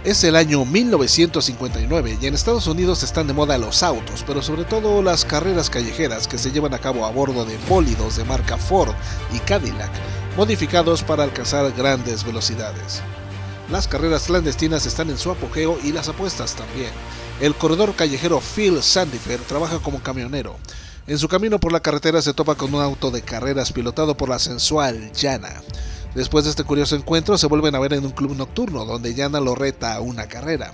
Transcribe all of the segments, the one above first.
Es el año 1959 y en Estados Unidos están de moda los autos, pero sobre todo las carreras callejeras que se llevan a cabo a bordo de bólidos de marca Ford y Cadillac, modificados para alcanzar grandes velocidades. Las carreras clandestinas están en su apogeo y las apuestas también. El corredor callejero Phil Sandifer trabaja como camionero. En su camino por la carretera se topa con un auto de carreras pilotado por la sensual Jana. Después de este curioso encuentro se vuelven a ver en un club nocturno donde Jana lo reta a una carrera.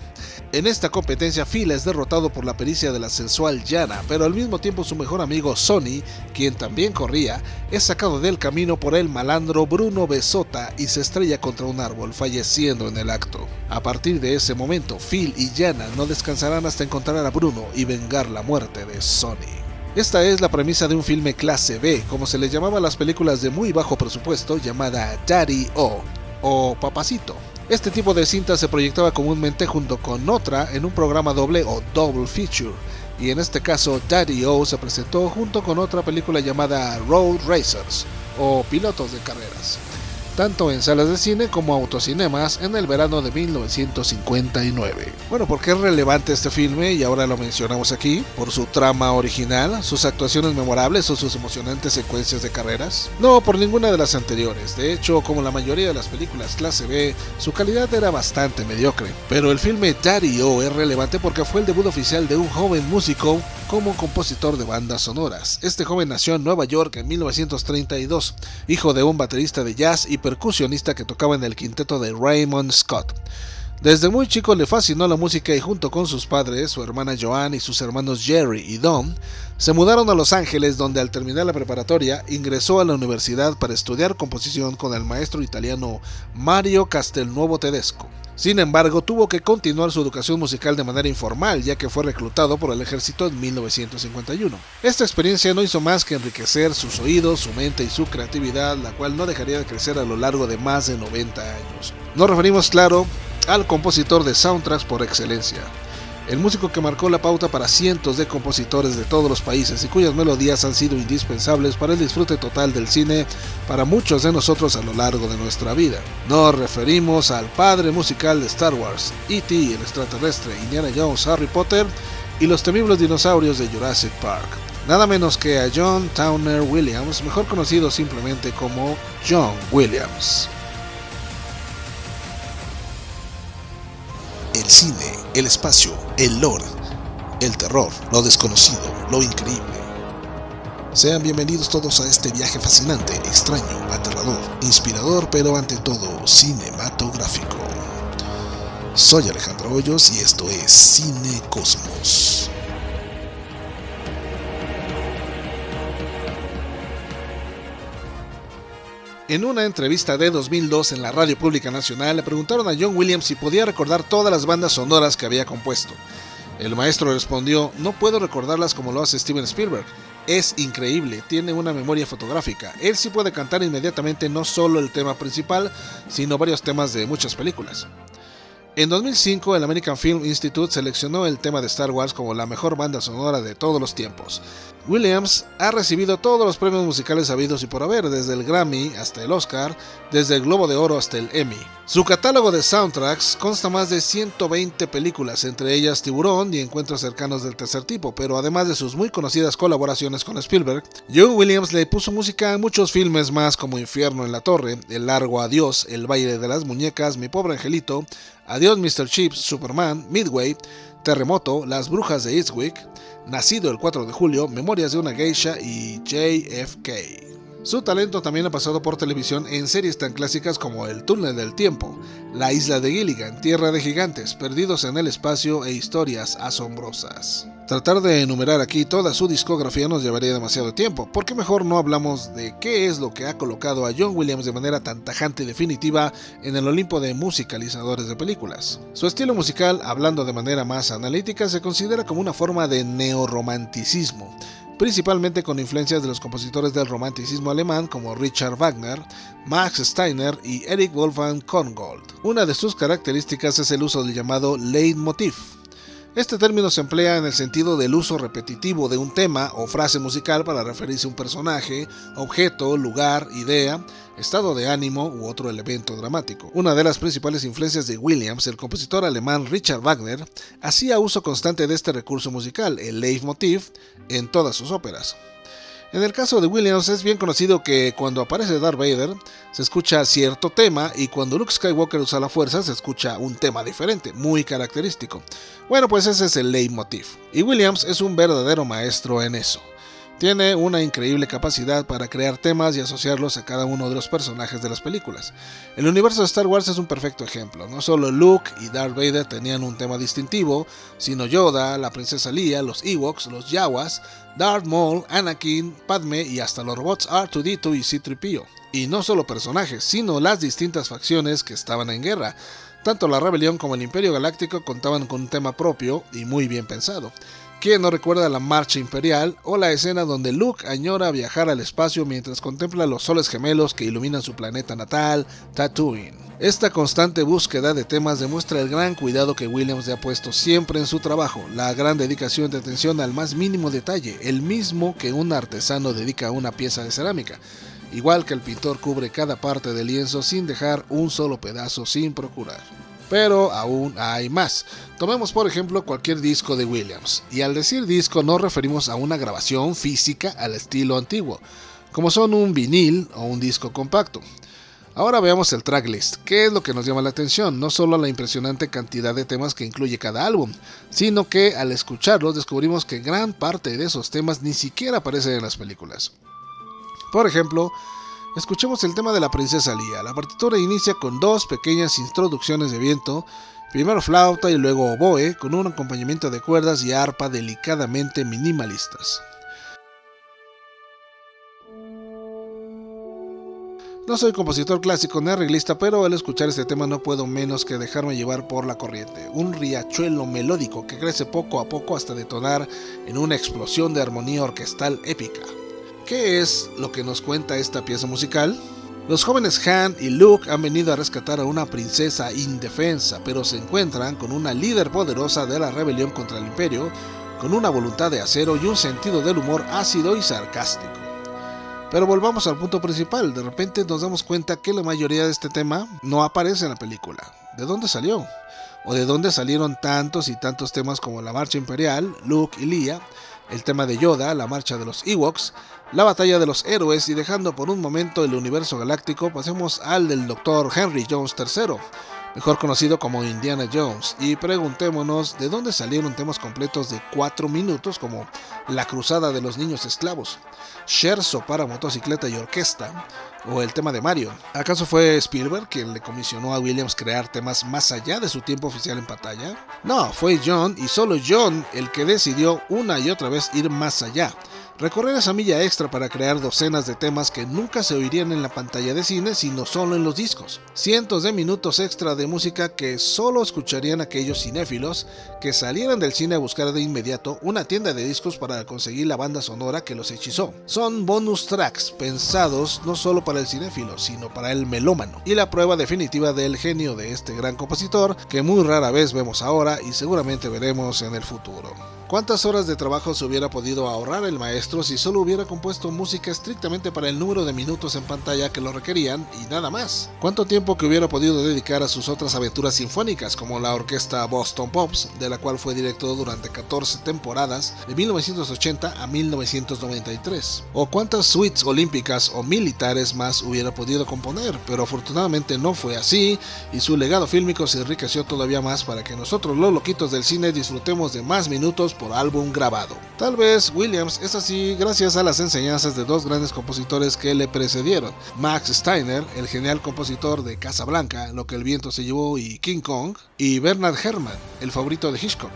En esta competencia Phil es derrotado por la pericia de la sensual Jana, pero al mismo tiempo su mejor amigo Sonny, quien también corría, es sacado del camino por el malandro Bruno Besota y se estrella contra un árbol, falleciendo en el acto. A partir de ese momento, Phil y Jana no descansarán hasta encontrar a Bruno y vengar la muerte de Sonny. Esta es la premisa de un filme clase B, como se le llamaba a las películas de muy bajo presupuesto, llamada Daddy-O o Papacito. Este tipo de cinta se proyectaba comúnmente junto con otra en un programa doble o double feature, y en este caso Daddy-O se presentó junto con otra película llamada Road Racers o Pilotos de Carreras, tanto en salas de cine como autocinemas en el verano de 1959. Bueno, ¿por qué es relevante este filme? Y ahora lo mencionamos aquí, por su trama original, sus actuaciones memorables o sus emocionantes secuencias de carreras. No, por ninguna de las anteriores. De hecho, como la mayoría de las películas clase B, su calidad era bastante mediocre. Pero el filme Daddy-O es relevante porque fue el debut oficial de un joven músico como compositor de bandas sonoras. Este joven nació en Nueva York en 1932, hijo de un baterista de jazz y percusionista que tocaba en el quinteto de Raymond Scott. Desde muy chico le fascinó la música y junto con sus padres, su hermana Joanne y sus hermanos Jerry y Don, se mudaron a Los Ángeles, donde al terminar la preparatoria ingresó a la universidad para estudiar composición con el maestro italiano Mario Castelnuovo Tedesco. Sin embargo, tuvo que continuar su educación musical de manera informal, ya que fue reclutado por el ejército en 1951. Esta experiencia no hizo más que enriquecer sus oídos, su mente y su creatividad, la cual no dejaría de crecer a lo largo de más de 90 años. Nos referimos, claro, al compositor de soundtracks por excelencia. El músico que marcó la pauta para cientos de compositores de todos los países y cuyas melodías han sido indispensables para el disfrute total del cine para muchos de nosotros a lo largo de nuestra vida. Nos referimos al padre musical de Star Wars, E.T. el extraterrestre, Indiana Jones, Harry Potter y los temibles dinosaurios de Jurassic Park. Nada menos que a John Towner Williams, mejor conocido simplemente como John Williams. El cine, el espacio, el lore, el terror, lo desconocido, lo increíble. Sean bienvenidos todos a este viaje fascinante, extraño, aterrador, inspirador, pero ante todo cinematográfico. Soy Alejandro Hoyos y esto es Cine Cosmos. En una entrevista de 2002 en la Radio Pública Nacional le preguntaron a John Williams si podía recordar todas las bandas sonoras que había compuesto. El maestro respondió: no puedo recordarlas como lo hace Steven Spielberg. Es increíble, tiene una memoria fotográfica. Él sí puede cantar inmediatamente no solo el tema principal, sino varios temas de muchas películas. En 2005, el American Film Institute seleccionó el tema de Star Wars como la mejor banda sonora de todos los tiempos. Williams ha recibido todos los premios musicales habidos y por haber, desde el Grammy hasta el Oscar, desde el Globo de Oro hasta el Emmy. Su catálogo de soundtracks consta más de 120 películas, entre ellas Tiburón y Encuentros cercanos del tercer tipo, pero además de sus muy conocidas colaboraciones con Spielberg, John Williams le puso música a muchos filmes más como Infierno en la Torre, El Largo Adiós, El Baile de las Muñecas, Mi Pobre Angelito, Adiós Mr. Chips, Superman, Midway, Terremoto, Las Brujas de Eastwick, Nacido el 4 de julio, Memorias de una Geisha y JFK. Su talento también ha pasado por televisión en series tan clásicas como El Túnel del Tiempo, La Isla de Gilligan, Tierra de Gigantes, Perdidos en el Espacio e Historias Asombrosas. Tratar de enumerar aquí toda su discografía nos llevaría demasiado tiempo, porque mejor no hablamos de qué es lo que ha colocado a John Williams de manera tan tajante y definitiva en el Olimpo de musicalizadores de películas. Su estilo musical, hablando de manera más analítica, se considera como una forma de neorromanticismo, principalmente con influencias de los compositores del romanticismo alemán como Richard Wagner, Max Steiner y Erich Wolfgang Korngold. Una de sus características es el uso del llamado leitmotiv. Este término se emplea en el sentido del uso repetitivo de un tema o frase musical para referirse a un personaje, objeto, lugar, idea, estado de ánimo u otro elemento dramático. Una de las principales influencias de Williams, el compositor alemán Richard Wagner, hacía uso constante de este recurso musical, el leitmotiv, en todas sus óperas. En el caso de Williams es bien conocido que cuando aparece Darth Vader se escucha cierto tema y cuando Luke Skywalker usa la fuerza se escucha un tema diferente, muy característico. Bueno, pues ese es el leitmotiv. Y Williams es un verdadero maestro en eso. Tiene una increíble capacidad para crear temas y asociarlos a cada uno de los personajes de las películas. El universo de Star Wars es un perfecto ejemplo. No solo Luke y Darth Vader tenían un tema distintivo, sino Yoda, la princesa Leia, los Ewoks, los Jawas, Darth Maul, Anakin, Padme y hasta los robots R2-D2 y C-3PO. Y no solo personajes, sino las distintas facciones que estaban en guerra. Tanto la rebelión como el Imperio Galáctico contaban con un tema propio y muy bien pensado. ¿Quién no recuerda la marcha imperial o la escena donde Luke añora viajar al espacio mientras contempla los soles gemelos que iluminan su planeta natal, Tatooine? Esta constante búsqueda de temas demuestra el gran cuidado que Williams le ha puesto siempre en su trabajo, la gran dedicación de atención al más mínimo detalle, el mismo que un artesano dedica a una pieza de cerámica. Igual que el pintor cubre cada parte del lienzo sin dejar un solo pedazo sin procurar. Pero aún hay más. Tomemos por ejemplo cualquier disco de Williams, y al decir disco nos referimos a una grabación física al estilo antiguo, como son un vinil o un disco compacto. Ahora veamos el tracklist. ¿Qué es lo que nos llama la atención? No solo la impresionante cantidad de temas que incluye cada álbum, sino que al escucharlos descubrimos que gran parte de esos temas ni siquiera aparecen en las películas. Por ejemplo, escuchemos el tema de la princesa Leia. La partitura inicia con dos pequeñas introducciones de viento, primero flauta y luego oboe, con un acompañamiento de cuerdas y arpa delicadamente minimalistas. No soy compositor clásico ni arreglista, pero al escuchar este tema no puedo menos que dejarme llevar por la corriente. Un riachuelo melódico que crece poco a poco hasta detonar en una explosión de armonía orquestal épica. ¿Qué es lo que nos cuenta esta pieza musical? Los jóvenes Han y Luke han venido a rescatar a una princesa indefensa, pero se encuentran con una líder poderosa de la rebelión contra el Imperio, con una voluntad de acero y un sentido del humor ácido y sarcástico. Pero volvamos al punto principal. De repente nos damos cuenta que la mayoría de este tema no aparece en la película. ¿De dónde salió? ¿O de dónde salieron tantos y tantos temas como la marcha imperial, Luke y Leia, el tema de Yoda, la marcha de los Ewoks, la batalla de los héroes? Y dejando por un momento el universo galáctico, pasemos al del Dr. Henry Jones III, mejor conocido como Indiana Jones, y preguntémonos de dónde salieron temas completos de 4 minutos como La Cruzada de los Niños Esclavos, Scherzo para motocicleta y orquesta, o el tema de Mario. ¿Acaso fue Spielberg quien le comisionó a Williams crear temas más allá de su tiempo oficial en pantalla? No, fue John, y solo John, el que decidió una y otra vez ir más allá. Recorrer esa milla extra para crear docenas de temas que nunca se oirían en la pantalla de cine, sino solo en los discos. Cientos de minutos extra de música que solo escucharían aquellos cinéfilos que salieran del cine a buscar de inmediato una tienda de discos para conseguir la banda sonora que los hechizó. Son bonus tracks pensados no solo para el cinéfilo, sino para el melómano, y la prueba definitiva del genio de este gran compositor que muy rara vez vemos ahora y seguramente veremos en el futuro. ¿Cuántas horas de trabajo se hubiera podido ahorrar el maestro si solo hubiera compuesto música estrictamente para el número de minutos en pantalla que lo requerían y nada más? ¿Cuánto tiempo que hubiera podido dedicar a sus otras aventuras sinfónicas como la orquesta Boston Pops, de la cual fue director durante 14 temporadas de 1980 a 1993? ¿O cuántas suites olímpicas o militares más hubiera podido componer? Pero afortunadamente no fue así, y su legado fílmico se enriqueció todavía más para que nosotros los loquitos del cine disfrutemos de más minutos por álbum grabado. Tal vez Williams es así gracias a las enseñanzas de dos grandes compositores que le precedieron: Max Steiner, el genial compositor de Casablanca, Lo que el viento se llevó y King Kong, y Bernard Herrmann, el favorito de Hitchcock,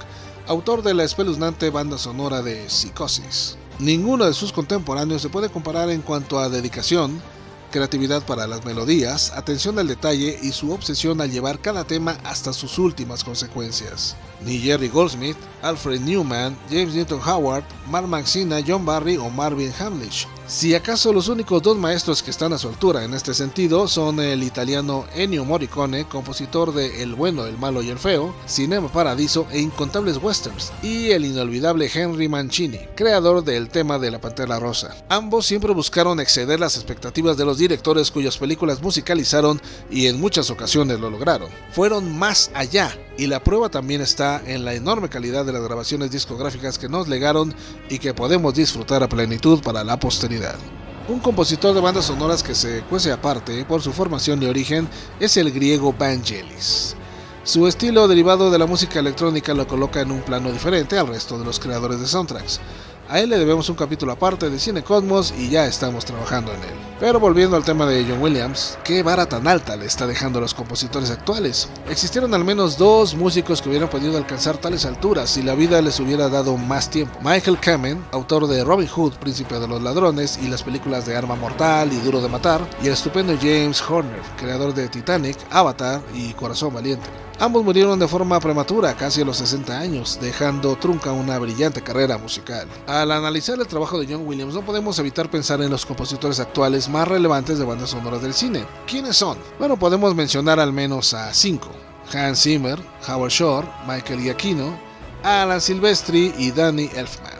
autor de la espeluznante banda sonora de Psicosis. Ninguno de sus contemporáneos se puede comparar en cuanto a dedicación, creatividad para las melodías, atención al detalle y su obsesión al llevar cada tema hasta sus últimas consecuencias. Ni Jerry Goldsmith, Alfred Newman, James Newton Howard, Mark Maxina, John Barry o Marvin Hamlisch. Si acaso los únicos dos maestros que están a su altura en este sentido son el italiano Ennio Morricone, compositor de El bueno, el malo y el feo, Cinema Paradiso e incontables westerns, y el inolvidable Henry Mancini, creador del tema de La Pantera Rosa. Ambos siempre buscaron exceder las expectativas de los directores cuyas películas musicalizaron y en muchas ocasiones lo lograron. Fueron más allá, y la prueba también está en la enorme calidad de las grabaciones discográficas que nos legaron y que podemos disfrutar a plenitud para la posteridad. Un compositor de bandas sonoras que se cuece aparte por su formación y origen es el griego Vangelis. Su estilo derivado de la música electrónica lo coloca en un plano diferente al resto de los creadores de soundtracks. A él le debemos un capítulo aparte de Cine Cosmos y ya estamos trabajando en él. Pero volviendo al tema de John Williams, ¿qué vara tan alta le está dejando a los compositores actuales? Existieron al menos dos músicos que hubieran podido alcanzar tales alturas si la vida les hubiera dado más tiempo. Michael Kamen, autor de Robin Hood, Príncipe de los Ladrones y las películas de Arma Mortal y Duro de Matar, y el estupendo James Horner, creador de Titanic, Avatar y Corazón Valiente. Ambos murieron de forma prematura, casi a los 60 años, dejando trunca una brillante carrera musical. Al analizar el trabajo de John Williams no podemos evitar pensar en los compositores actuales más relevantes de bandas sonoras del cine. ¿Quiénes son? Bueno, podemos mencionar al menos a 5. Hans Zimmer, Howard Shore, Michael Giacchino, Alan Silvestri y Danny Elfman.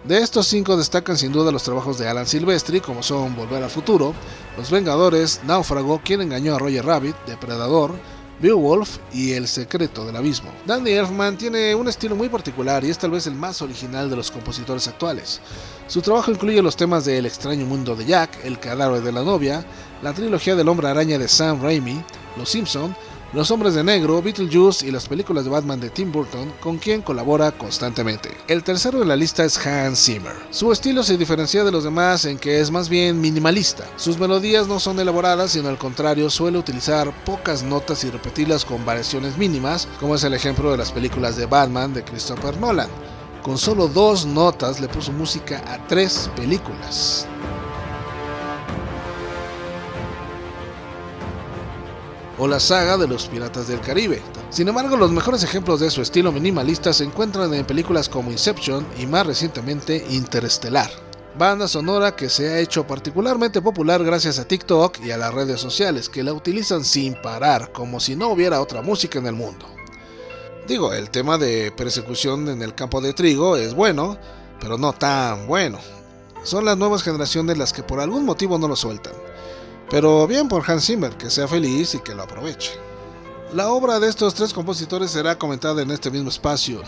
De estos 5 destacan sin duda los trabajos de Alan Silvestri, como son Volver al Futuro, Los Vengadores, Náufrago, Quien engañó a Roger Rabbit, Depredador, Beowulf y El secreto del abismo. Danny Elfman tiene un estilo muy particular y es tal vez el más original de los compositores actuales. Su trabajo incluye los temas de El extraño mundo de Jack, El cadáver de la novia, la trilogía del Hombre Araña de Sam Raimi, Los Simpson, Los Hombres de Negro, Beetlejuice y las películas de Batman de Tim Burton, con quien colabora constantemente. El tercero de la lista es Hans Zimmer. Su estilo se diferencia de los demás en que es más bien minimalista. Sus melodías no son elaboradas, sino al contrario, suele utilizar pocas notas y repetirlas con variaciones mínimas, como es el ejemplo de las películas de Batman de Christopher Nolan. Con solo 2 notas le puso música a 3 películas. O la saga de los Piratas del Caribe. Sin embargo, los mejores ejemplos de su estilo minimalista se encuentran en películas como Inception y más recientemente Interestelar. Banda sonora que se ha hecho particularmente popular gracias a TikTok y a las redes sociales que la utilizan sin parar, como si no hubiera otra música en el mundo. Digo, el tema de persecución en el campo de trigo es bueno, pero no tan bueno. Son las nuevas generaciones las que por algún motivo no lo sueltan. Pero bien por Hans Zimmer, que sea feliz y que lo aproveche. La obra de estos 3 compositores será comentada en este mismo espacio.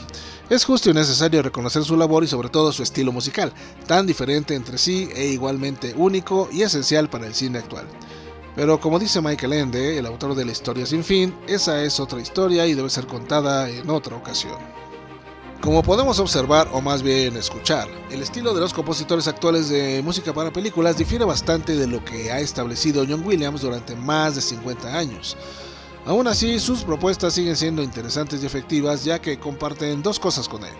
Es justo y necesario reconocer su labor y sobre todo su estilo musical, tan diferente entre sí e igualmente único y esencial para el cine actual. Pero como dice Michael Ende, el autor de La historia sin fin, esa es otra historia y debe ser contada en otra ocasión. Como podemos observar, o más bien escuchar, el estilo de los compositores actuales de música para películas difiere bastante de lo que ha establecido John Williams durante más de 50 años. Aún así, sus propuestas siguen siendo interesantes y efectivas, ya que comparten 2 cosas con él: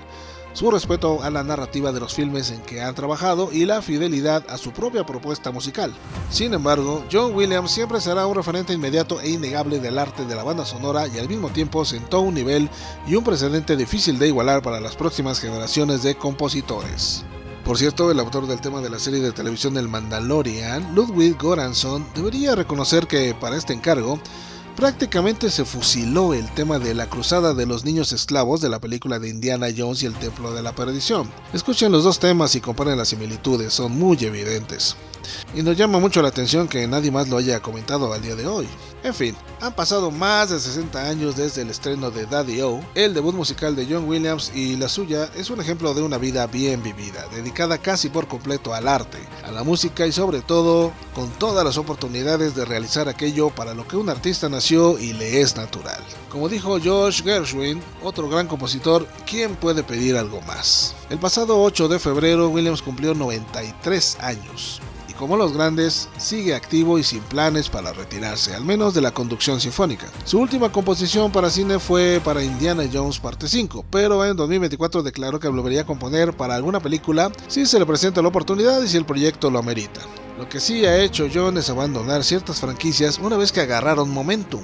su respeto a la narrativa de los filmes en que han trabajado y la fidelidad a su propia propuesta musical. Sin embargo, John Williams siempre será un referente inmediato e innegable del arte de la banda sonora y al mismo tiempo sentó un nivel y un precedente difícil de igualar para las próximas generaciones de compositores. Por cierto, el autor del tema de la serie de televisión El Mandalorian, Ludwig Göransson, debería reconocer que para este encargo prácticamente se fusiló el tema de la cruzada de los niños esclavos de la película de Indiana Jones y el Templo de la Perdición. Escuchen los 2 temas y comparen las similitudes, son muy evidentes. Y nos llama mucho la atención que nadie más lo haya comentado al día de hoy. En fin, han pasado más de 60 años desde el estreno de Daddy-O, el debut musical de John Williams, y la suya es un ejemplo de una vida bien vivida, dedicada casi por completo al arte, a la música y sobre todo con todas las oportunidades de realizar aquello para lo que un artista nació y le es natural. Como dijo Josh Gershwin, otro gran compositor, ¿quién puede pedir algo más? El pasado 8 de febrero Williams cumplió 93 años. Como los grandes, sigue activo y sin planes para retirarse, al menos de la conducción sinfónica. Su última composición para cine fue para Indiana Jones Parte 5, pero en 2024 declaró que volvería a componer para alguna película si se le presenta la oportunidad y si el proyecto lo amerita. Lo que sí ha hecho John es abandonar ciertas franquicias una vez que agarraron momentum,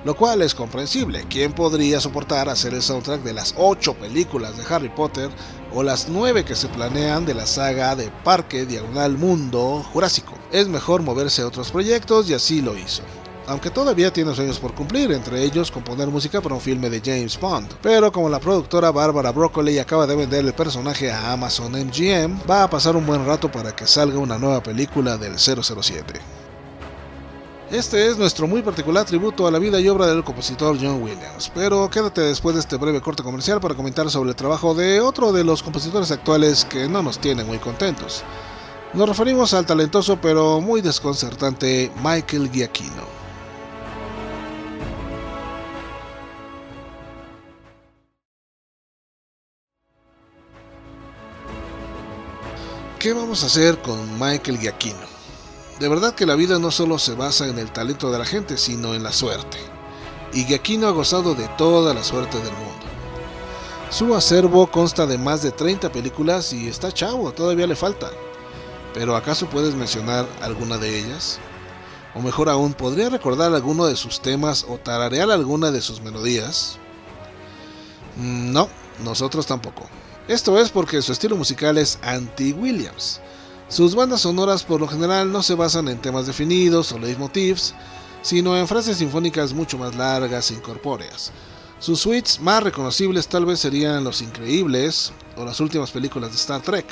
lo cual es comprensible. ¿Quién podría soportar hacer el soundtrack de las 8 películas de Harry Potter o las 9 que se planean de la saga de Parque Diagonal Mundo Jurásico? Es mejor moverse a otros proyectos y así lo hizo. Aunque todavía tiene sueños por cumplir, entre ellos componer música para un filme de James Bond. Pero como la productora Barbara Broccoli acaba de vender el personaje a Amazon MGM, va a pasar un buen rato para que salga una nueva película del 007. Este es nuestro muy particular tributo a la vida y obra del compositor John Williams, pero quédate después de este breve corte comercial para comentar sobre el trabajo de otro de los compositores actuales que no nos tiene muy contentos. Nos referimos al talentoso pero muy desconcertante Michael Giacchino. ¿Qué vamos a hacer con Michael Giacchino? De verdad que la vida no solo se basa en el talento de la gente, sino en la suerte. Y Giacchino ha gozado de toda la suerte del mundo. Su acervo consta de más de 30 películas y está chavo, todavía le falta. ¿Pero acaso puedes mencionar alguna de ellas? O mejor aún, ¿podría recordar alguno de sus temas o tararear alguna de sus melodías? No, nosotros tampoco. Esto es porque su estilo musical es anti-Williams. Sus bandas sonoras por lo general no se basan en temas definidos o leitmotivs, sino en frases sinfónicas mucho más largas e incorpóreas. Sus suites más reconocibles tal vez serían Los Increíbles o las últimas películas de Star Trek,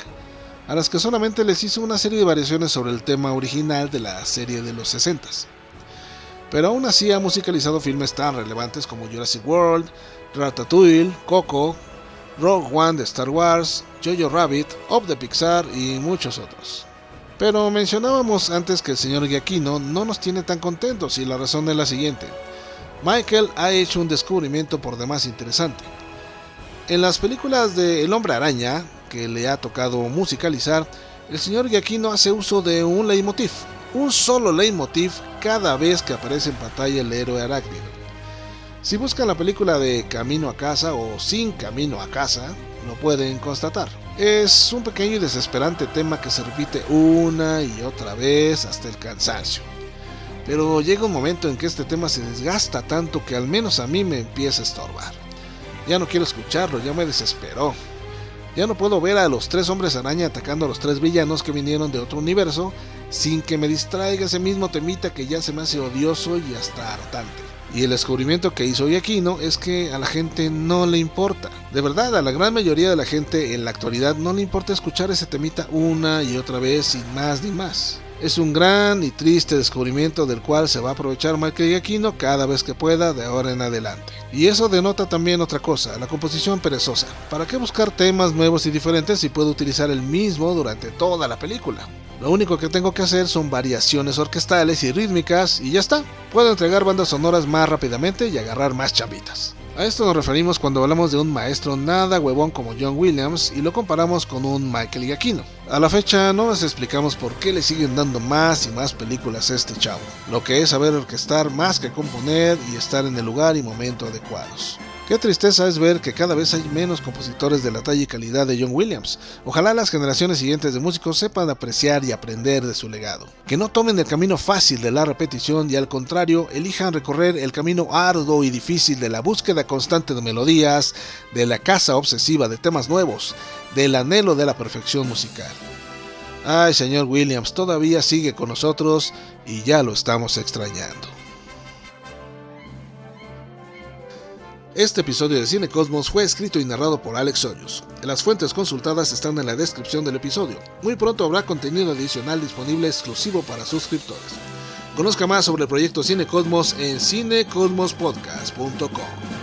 a las que solamente les hizo una serie de variaciones sobre el tema original de la serie de los 60s. Pero aún así ha musicalizado filmes tan relevantes como Jurassic World, Ratatouille, Coco, Rogue One de Star Wars, Jojo Rabbit, Up de Pixar y muchos otros. Pero mencionábamos antes que el señor Giacchino no nos tiene tan contentos y la razón es la siguiente. Michael ha hecho un descubrimiento por demás interesante. En las películas de El Hombre Araña, que le ha tocado musicalizar, el señor Giacchino hace uso de un leitmotiv, un solo leitmotiv cada vez que aparece en pantalla el héroe arácnido. Si buscan la película de Camino a Casa o Sin Camino a Casa, lo pueden constatar. Es un pequeño y desesperante tema que se repite una y otra vez hasta el cansancio. Pero llega un momento en que este tema se desgasta tanto que al menos a mí me empieza a estorbar. Ya no quiero escucharlo, ya me desesperó. Ya no puedo ver a los 3 hombres araña atacando a los 3 villanos que vinieron de otro universo sin que me distraiga ese mismo temita que ya se me hace odioso y hasta hartante. Y el descubrimiento que hizo Giacchino es que a la gente no le importa. De verdad, a la gran mayoría de la gente en la actualidad no le importa escuchar ese temita una y otra vez sin más ni más. Es un gran y triste descubrimiento del cual se va a aprovechar Michael Giacchino cada vez que pueda de ahora en adelante. Y eso denota también otra cosa, la composición perezosa. ¿Para qué buscar temas nuevos y diferentes si puedo utilizar el mismo durante toda la película? Lo único que tengo que hacer son variaciones orquestales y rítmicas y ya está. Puedo entregar bandas sonoras más rápidamente y agarrar más chavitas. A esto nos referimos cuando hablamos de un maestro nada huevón como John Williams y lo comparamos con un Michael Giacchino. A la fecha no nos explicamos por qué le siguen dando más y más películas a este chavo. Lo que es saber orquestar más que componer y estar en el lugar y momento adecuados. Qué tristeza es ver que cada vez hay menos compositores de la talla y calidad de John Williams. Ojalá las generaciones siguientes de músicos sepan apreciar y aprender de su legado. Que no tomen el camino fácil de la repetición y al contrario, elijan recorrer el camino arduo y difícil de la búsqueda constante de melodías, de la caza obsesiva de temas nuevos, del anhelo de la perfección musical. Ay, señor Williams, todavía sigue con nosotros y ya lo estamos extrañando. Este episodio de Cine Cosmos fue escrito y narrado por Alex Hoyos. Las fuentes consultadas están en la descripción del episodio. Muy pronto habrá contenido adicional disponible exclusivo para suscriptores. Conozca más sobre el proyecto Cine Cosmos en cinecosmospodcast.com.